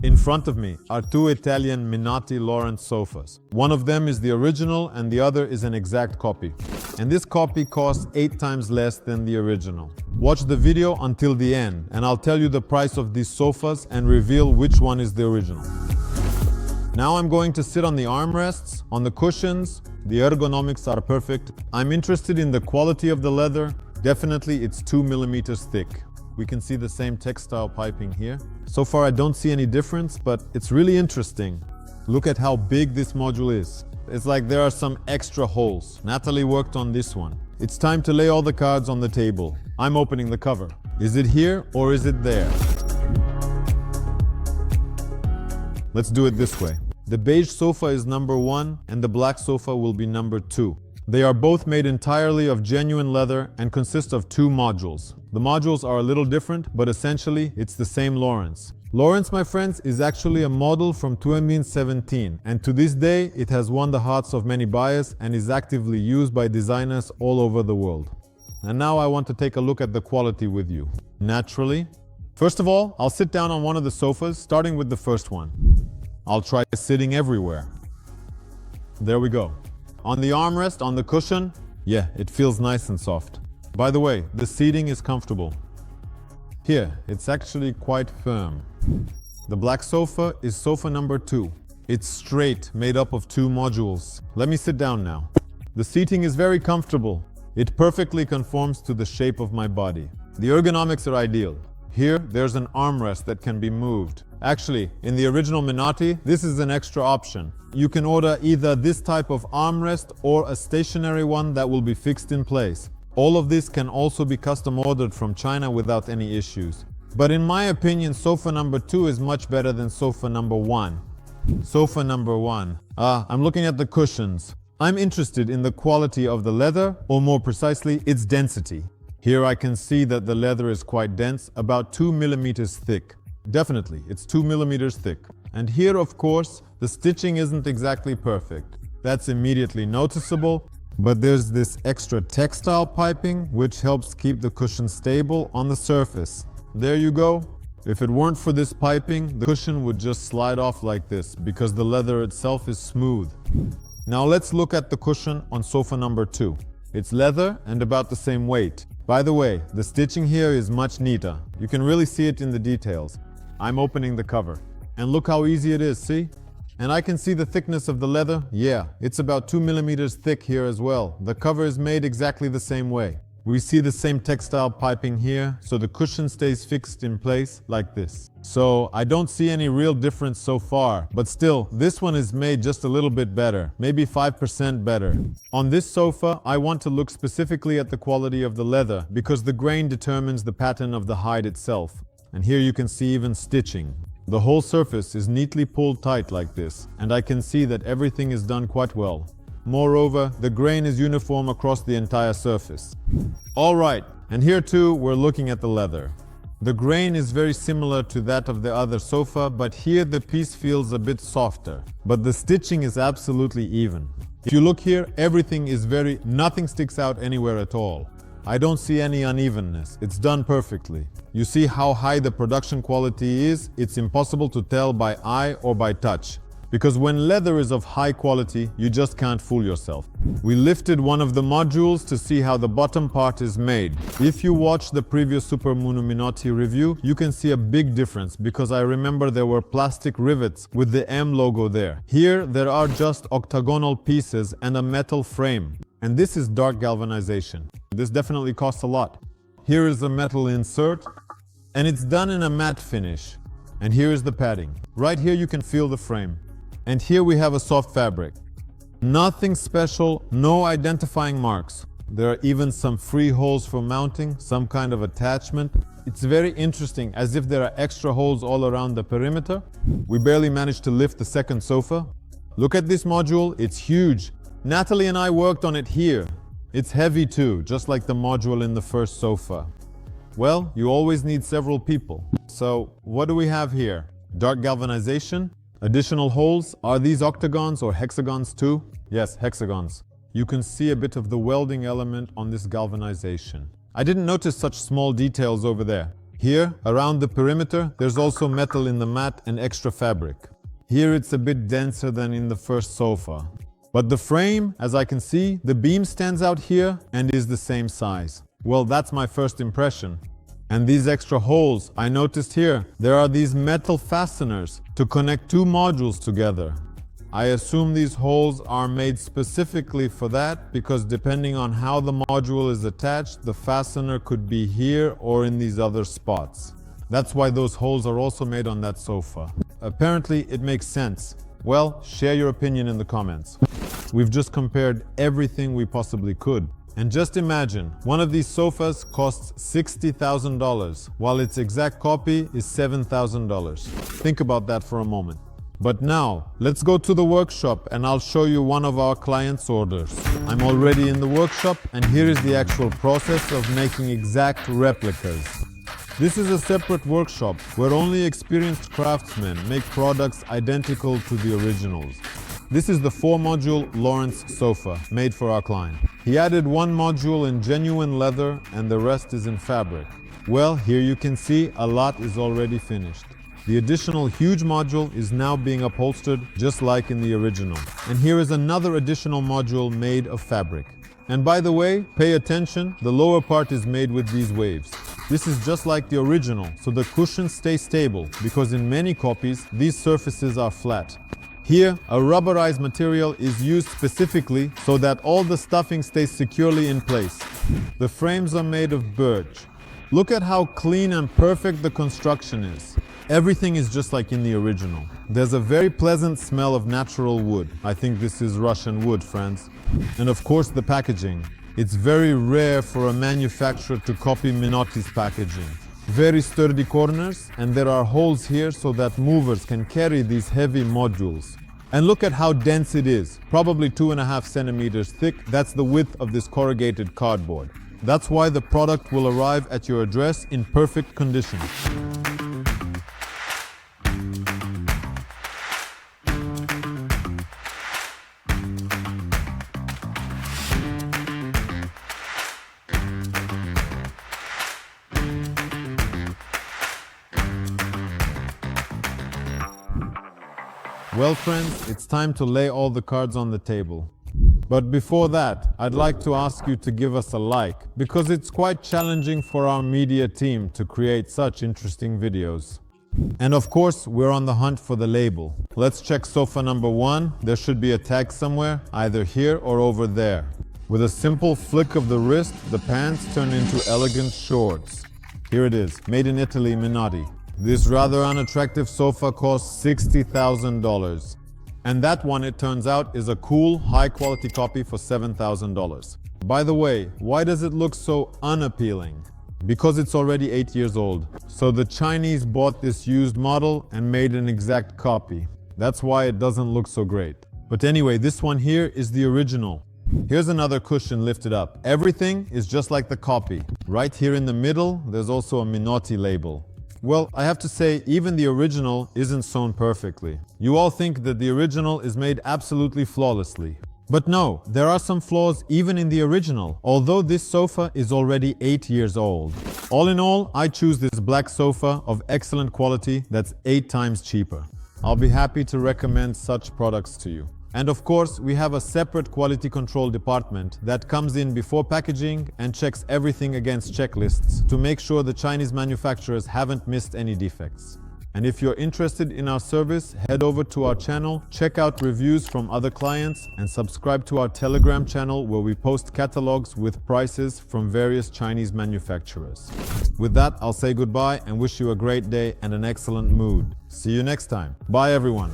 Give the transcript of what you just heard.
In front of me are two Italian Minotti Lawrence sofas. One of them is the original and the other is an exact copy. And this copy costs 8 times less than the original. Watch the video until the end and I'll tell you the price of these sofas and reveal which one is the original. Now I'm going to sit on the armrests, on the cushions. The ergonomics are perfect. I'm interested in the quality of the leather. Definitely it's 2 millimeters thick. We can see the same textile piping here. So far I don't see any difference, but it's really interesting. Look at how big this module is. It's like there are some extra holes. Natalie worked on this one. It's time to lay all the cards on the table. I'm opening the cover. Is it here or is it there? Let's do it this way. The beige sofa is number 1 and the black sofa will be number 2. They are both made entirely of genuine leather and consist of 2 modules. The modules are a little different, but essentially it's the same Lawrence. Lawrence, my friends, is actually a model from 2017, and to this day it has won the hearts of many buyers and is actively used by designers all over the world. And now I want to take a look at the quality with you. Naturally. First of all, I'll sit down on one of the sofas, starting with the first one. I'll try sitting everywhere. There we go. On the armrest, on the cushion, yeah, it feels nice and soft. By the way, the seating is comfortable. Here, it's actually quite firm. The black sofa is sofa number 2. It's straight, made up of 2 modules. Let me sit down now. The seating is very comfortable. It perfectly conforms to the shape of my body. The ergonomics are ideal. Here, there's an armrest that can be moved. Actually, in the original Minotti, this is an extra option. You can order either this type of armrest or a stationary one that will be fixed in place. All of this can also be custom ordered from China without any issues. But in my opinion, sofa number 2 is much better than sofa number 1. Sofa number 1. I'm looking at the cushions. I'm interested in the quality of the leather, or more precisely, its density. Here I can see that the leather is quite dense, about 2 millimeters thick. Definitely, it's 2 millimeters thick. And here, of course, the stitching isn't exactly perfect. That's immediately noticeable, but there's this extra textile piping which helps keep the cushion stable on the surface. There you go. If it weren't for this piping, the cushion would just slide off like this because the leather itself is smooth. Now let's look at the cushion on sofa number 2. It's leather and about the same weight. By the way, the stitching here is much neater. You can really see it in the details. I'm opening the cover. And look how easy it is, see? And I can see the thickness of the leather. Yeah, it's about 2 millimeters thick here as well. The cover is made exactly the same way. We see the same textile piping here, so the cushion stays fixed in place like this. So I don't see any real difference so far, but still, this one is made just a little bit better, maybe 5% better. On this sofa, I want to look specifically at the quality of the leather because the grain determines the pattern of the hide itself. And here you can see even stitching. The whole surface is neatly pulled tight like this, and I can see that everything is done quite well. Moreover, the grain is uniform across the entire surface. Alright, and here too we're looking at the leather. The grain is very similar to that of the other sofa, but here the piece feels a bit softer. But the stitching is absolutely even. If you look here, everything is nothing sticks out anywhere at all. I don't see any unevenness. It's done perfectly. You see how high the production quality is? It's impossible to tell by eye or by touch. Because when leather is of high quality, you just can't fool yourself. We lifted one of the modules to see how the bottom part is made. If you watch the previous Super Minotti review, you can see a big difference because I remember there were plastic rivets with the M logo there. Here, there are just octagonal pieces and a metal frame. And this is dark galvanization. This definitely costs a lot. Here is the metal insert, and it's done in a matte finish. And here is the padding. Right here you can feel the frame. And here we have a soft fabric. Nothing special, no identifying marks. There are even some free holes for mounting, some kind of attachment. It's very interesting, as if there are extra holes all around the perimeter. We barely managed to lift the second sofa. Look at this module, it's huge. Natalie and I worked on it here. It's heavy too, just like the module in the first sofa. Well, you always need several people. So, what do we have here? Dark galvanization? Additional holes? Are these octagons or hexagons too? Yes, hexagons. You can see a bit of the welding element on this galvanization. I didn't notice such small details over there. Here, around the perimeter, there's also metal in the mat and extra fabric. Here it's a bit denser than in the first sofa. But the frame, as I can see, the beam stands out here and is the same size. Well, that's my first impression. And these extra holes, I noticed here, there are these metal fasteners to connect two modules together. I assume these holes are made specifically for that because depending on how the module is attached, the fastener could be here or in these other spots. That's why those holes are also made on that sofa. Apparently, it makes sense. Well, share your opinion in the comments. We've just compared everything we possibly could. And just imagine, one of these sofas costs $60,000, while its exact copy is $7,000. Think about that for a moment. But now, let's go to the workshop and I'll show you one of our clients' orders. I'm already in the workshop and here is the actual process of making exact replicas. This is a separate workshop where only experienced craftsmen make products identical to the originals. This is the 4-module Lawrence sofa made for our client. He added one module in genuine leather and the rest is in fabric. Well, here you can see a lot is already finished. The additional huge module is now being upholstered just like in the original. And here is another additional module made of fabric. And by the way, pay attention, the lower part is made with these waves. This is just like the original, so the cushions stay stable because in many copies, these surfaces are flat. Here, a rubberized material is used specifically so that all the stuffing stays securely in place. The frames are made of birch. Look at how clean and perfect the construction is. Everything is just like in the original. There's a very pleasant smell of natural wood. I think this is Russian wood, friends. And of course the packaging. It's very rare for a manufacturer to copy Minotti's packaging. Very sturdy corners, and there are holes here so that movers can carry these heavy modules. And look at how dense it is, probably 2.5 centimeters thick. That's the width of this corrugated cardboard. That's why the product will arrive at your address in perfect condition. Well friends, it's time to lay all the cards on the table. But before that, I'd like to ask you to give us a like, because it's quite challenging for our media team to create such interesting videos. And of course, we're on the hunt for the label. Let's check sofa number 1. There should be a tag somewhere, either here or over there. With a simple flick of the wrist, the pants turn into elegant shorts. Here it is, made in Italy, Minotti. This rather unattractive sofa costs $60,000. And that one, it turns out, is a cool, high-quality copy for $7,000. By the way, why does it look so unappealing? Because it's already 8 years old. So the Chinese bought this used model and made an exact copy. That's why it doesn't look so great. But anyway, this one here is the original. Here's another cushion lifted up. Everything is just like the copy. Right here in the middle, there's also a Minotti label. Well, I have to say, even the original isn't sewn perfectly. You all think that the original is made absolutely flawlessly. But no, there are some flaws even in the original, although this sofa is already 8 years old. All in all, I choose this black sofa of excellent quality that's 8 times cheaper. I'll be happy to recommend such products to you. And of course, we have a separate quality control department that comes in before packaging and checks everything against checklists to make sure the Chinese manufacturers haven't missed any defects. And if you're interested in our service, head over to our channel, check out reviews from other clients, and subscribe to our Telegram channel where we post catalogs with prices from various Chinese manufacturers. With that, I'll say goodbye and wish you a great day and an excellent mood. See you next time. Bye everyone.